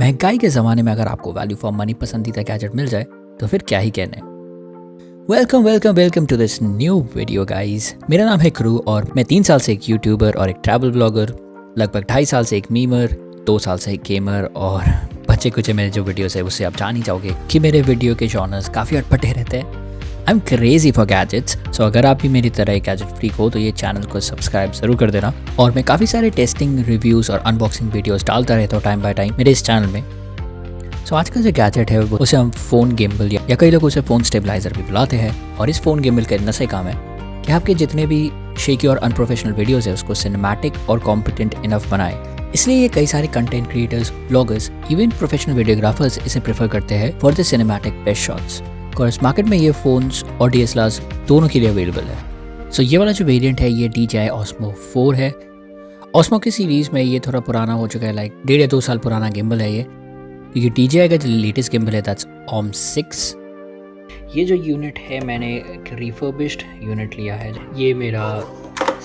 महंगाई के ज़माने में अगर आपको वैल्यू फॉर मनी पसंदीदा गैजेट मिल जाए तो फिर क्या ही कहने। Welcome to this new video guys. मेरा नाम है क्रू और मैं 3 साल से एक यूट्यूबर और एक ट्रैवल ब्लॉगर, लगभग 2.5 साल से एक मीमर, 2 साल से एक गेमर और बच्चे कुछ मेरे जो वीडियोस है उससे आप जान ही जाओगे कि मेरे वीडियो के जॉनर्स काफ़ी अटपटे रहते हैं। I am crazy for gadgets, so अगर आप भी मेरी तरह एक गैजेट फ्रीक हो तो ये चैनल को सब्सक्राइब ज़रूर कर देना। और मैं काफ़ी सारे टेस्टिंग, रिव्यूज़ और अनबॉक्सिंग वीडियोस डालता रहता हूँ टाइम बाय टाइम मेरे इस चैनल में। सो आज का जो गैजेट है वो उसे हम फ़ोन गिम्बल या कई लोग उसे फ़ोन स्टेबलाइज़र भी बुलाते हैं। और इस फ़ोन गिम्बल का इतना सही काम है कि आपके जितने भी शेकी और अनप्रोफेशनल वीडियोज़ है उसको सिनेमैटिक और कॉम्पिटेंट इनफ बनाए। इसलिए ये कई सारे content creators, bloggers, even professional videographers इसे प्रेफर करते हैं for the cinematic best shots. और मार्केट में ये फ़ोन्स और DSLRs दोनों के लिए अवेलेबल है। सो ये वाला जो वेरिएंट है ये DJI Osmo 4 है। Osmo की सीरीज़ में ये थोड़ा पुराना हो चुका है, लाइक 1.5 या 2 साल पुराना गिम्बल है ये, क्योंकि DJI का जो लेटेस्ट गिम्बल है दैट्स Om 6। ये जो यूनिट है मैंने एक रिफर्बिश्ड यूनिट लिया है। ये मेरा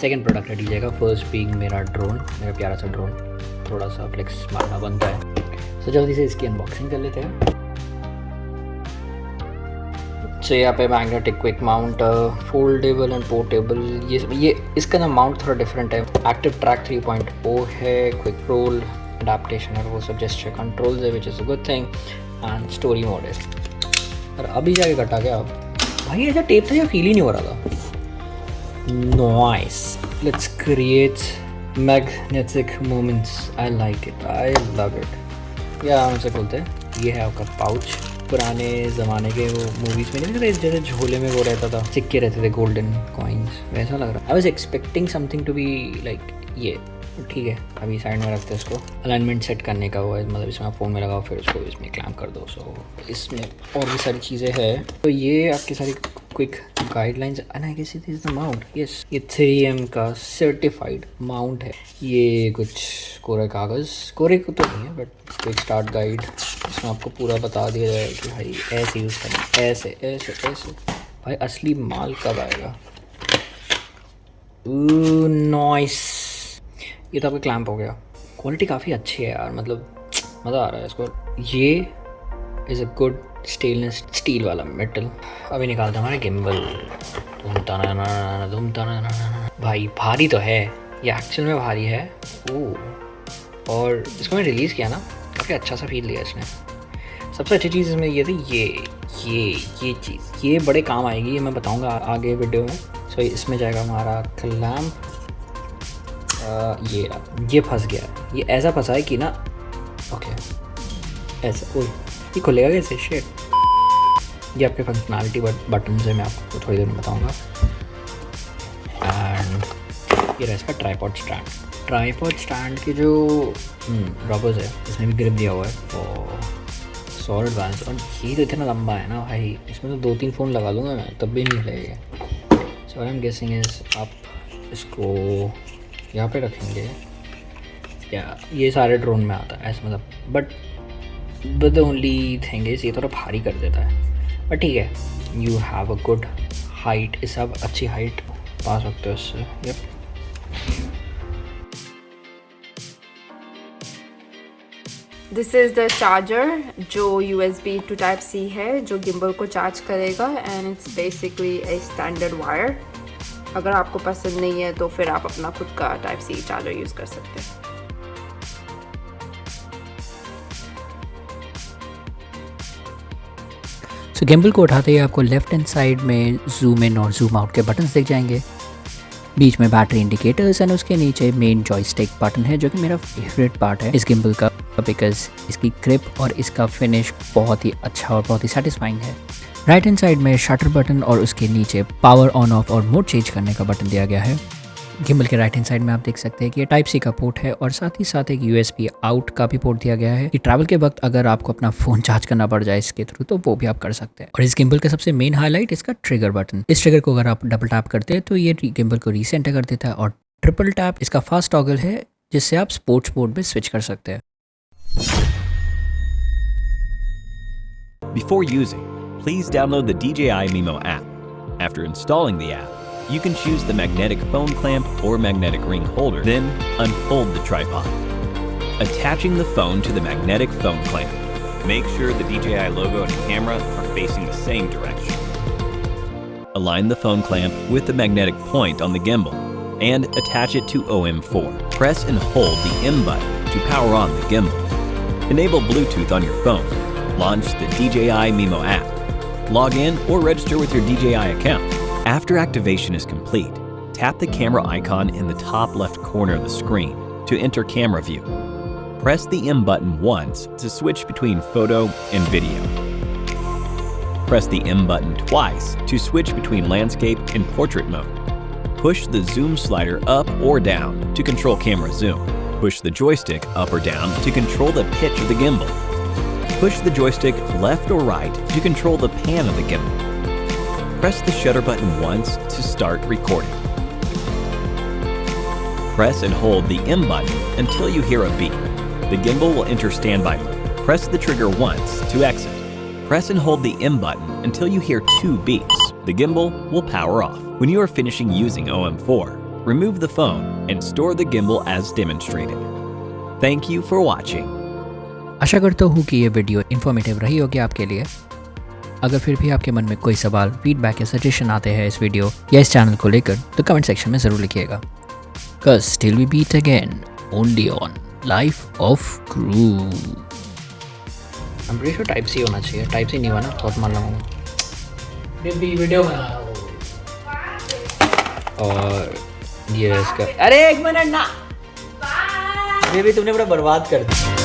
सेकंड प्रोडक्ट है DJI का, फर्स्ट बीइंग मेरा ड्रोन, मेरा प्यारा सा ड्रोन। थोड़ा सा फ्लेक्स मारना बनता है। सो जल्दी से इसकी अनबॉक्सिंग कर लेते हैं। तो यहाँ पे magnetic quick mount, foldable and portable. ये इसका ना माउंट थोड़ा डिफरेंट है। एक्टिव ट्रैक 3.0 है, क्विक रोल, अडेप्टेशन और वो सब जेस्चर कंट्रोल्स है, which is a good thing, and story mode है। और अभी जाके कटा गया अब भाई, ऐसा टेप था या फील ही नहीं हो रहा था। Nice, let's create magnetic moments. I like it, I love it. या हम इसे बोलते हैं, ये है आपका पाउच। पुराने ज़माने के वो मूवीज़ में नहीं रहते जैसे झोले में वो रहता था, सिक्के रहते थे, गोल्डन कॉइन्स, वैसा लग रहा। I was expecting something to be like ये। ठीक है, अभी साइड में रखते हैं इसको। अलाइनमेंट सेट करने का हुआ है, मतलब इसमें आप फ़ोन में लगाओ फिर उसको इसमें क्लैम्प कर दो। सो इसमें और भी सारी चीज़ें हैं। तो ये आपकी सारी quick guidelines and I guess it is the mount. Yes, ये 3M का सर्टिफाइड माउंट है। ये कुछ कोरे कागज़, कोरे को तो नहीं है बट क्विक स्टार्ट गाइड, इसमें आपको पूरा बता दिया जाएगा कि भाई ऐसे यूज़ करना, ऐसे ऐसे ऐसे। भाई असली माल कब आएगा? नाइस, ये तो आपका क्लैम्प हो गया। क्वालिटी काफ़ी अच्छी है यार, मतलब मज़ा आ रहा है इसको। ये is a good stainless steel वाला मेटल। अभी निकालते हैं हमारे गिम्बल। भाई भारी तो है, ये एक्चुअल में भारी है। ओह, और इसको मैं रिलीज़ किया ना, काफ़ी अच्छा सा फील लिया इसने। सबसे अच्छी चीज़ इसमें ये थी, ये चीज़ ये बड़े काम आएगी, ये मैं बताऊंगा आगे वीडियो में। सो इसमें जाएगा हमारा क्लैम्प। ये फंस गया, ये ऐसा फंसा है कि ना, ओके ऐसा। ओह, ये खुलेगा कैसे? शिट। ये आपके फंक्शनैलिटी बटन से मैं आपको थोड़ी देर में बताऊंगा। एंड ये रहा इसका ट्राइपॉड स्टैंड के जो रबर्स है, इसमें भी ग्रिप दिया हुआ है और सॉलिड बैलेंस। और ये तो इतना लंबा है ना भाई, इसमें तो 2-3 फ़ोन लगा दूंगा मैं तब भी नहीं लगेगा। सो आई एम गेसिंग इज आप इसको यहाँ पे रखेंगे या ये सारे ड्रोन में आता है ऐसा, मतलब but the only thing is ये थोड़ा भारी कर देता है। बट ठीक है, you have a good height, इससे आप अच्छी हाइट पा सकते हो इससे। Yup, this is the charger जो USB to Type-C है, जो गिम्बल को चार्ज करेगा। And it's basically a standard wire. अगर आपको पसंद नहीं है तो फिर आप अपना खुद का Type-C चार्जर यूज़ कर सकते हैं। सो गिम्बल को उठाते ही आपको लेफ्ट हैंड साइड में जूम इन और जूम आउट के बटन्स दिख जाएंगे। बीच में बैटरी इंडिकेटर्स एंड उसके नीचे मेन जॉयस्टिक बटन है, जो कि मेरा फेवरेट पार्ट है इस गिम्बल का, बिकॉज इसकी ग्रिप और इसका फिनिश बहुत ही अच्छा और बहुत ही सेटिस्फाइंग है। राइट हैंड साइड में शटर बटन और उसके नीचे पावर ऑन ऑफ और मोड चेंज करने का बटन दिया गया है। गिम्बल के राइट हैंड साइड में आप देख सकते हैं कि ये Type-C का पोर्ट है और साथ ही साथ एक USB आउट का भी पोर्ट दिया गया है कि ट्रैवल के वक्त अगर आपको अपना फ़ोन चार्ज करना पड़ जाए इसके थ्रू तो वो भी आप कर सकते हैं। और इस गिम्बल का सबसे मेन हाईलाइट इसका ट्रिगर बटन। इस ट्रिगर को अगर आप डबल टैप करते हैं तो ये गिम्बल को रीसेंटर कर देता है, और ट्रिपल टैप इसका फास्ट टॉगल है जिससे आप स्पोर्ट्स मोड में स्विच कर सकते हैं। Before using, please download the DJI Mimo app. After installing the app, you can choose the magnetic phone clamp or magnetic ring holder, then unfold the tripod. Attaching the phone to the magnetic phone clamp. Make sure the DJI logo and camera are facing the same direction. Align the phone clamp with the magnetic point on the gimbal and attach it to OM4. Press and hold the M button to power on the gimbal. Enable Bluetooth on your phone. Launch the DJI Mimo app. Log in or register with your DJI account. After activation is complete, tap the camera icon in the top left corner of the screen to enter camera view. Press the M button once to switch between photo and video. Press the M button twice to switch between landscape and portrait mode. Push the zoom slider up or down to control camera zoom. Push the joystick up or down to control the pitch of the gimbal. Push the joystick left or right to control the pan of the gimbal. Press the shutter button once to start recording. Press and hold the M button until you hear a beep. The gimbal will enter standby mode. Press the trigger once to exit. Press and hold the M button until you hear 2 beeps. The gimbal will power off. When you are finishing using OM4, remove the phone and store the gimbal as demonstrated. Thank you for watching. आशा करता हूँ कि ये video informative रही होगी आपके लिए। अगर फिर भी आपके मन में कोई सवाल, फीडबैक या सजेशन आते हैं इस वीडियो या इस चैनल को लेकर तो कमेंट सेक्शन में ज़रूर लिखिएगा। Cause till we meet again, only on lifeofkryu. I'm pretty sure type C होना चाहिए। टाइप सी नहीं हुआ ना, बहुत मार लगाऊंगा। भी वीडियो बना रहा हूँ और ये इसका। अरे एक मिनट ना, बेबी तुमने बड़ा बर्बाद कर दिया।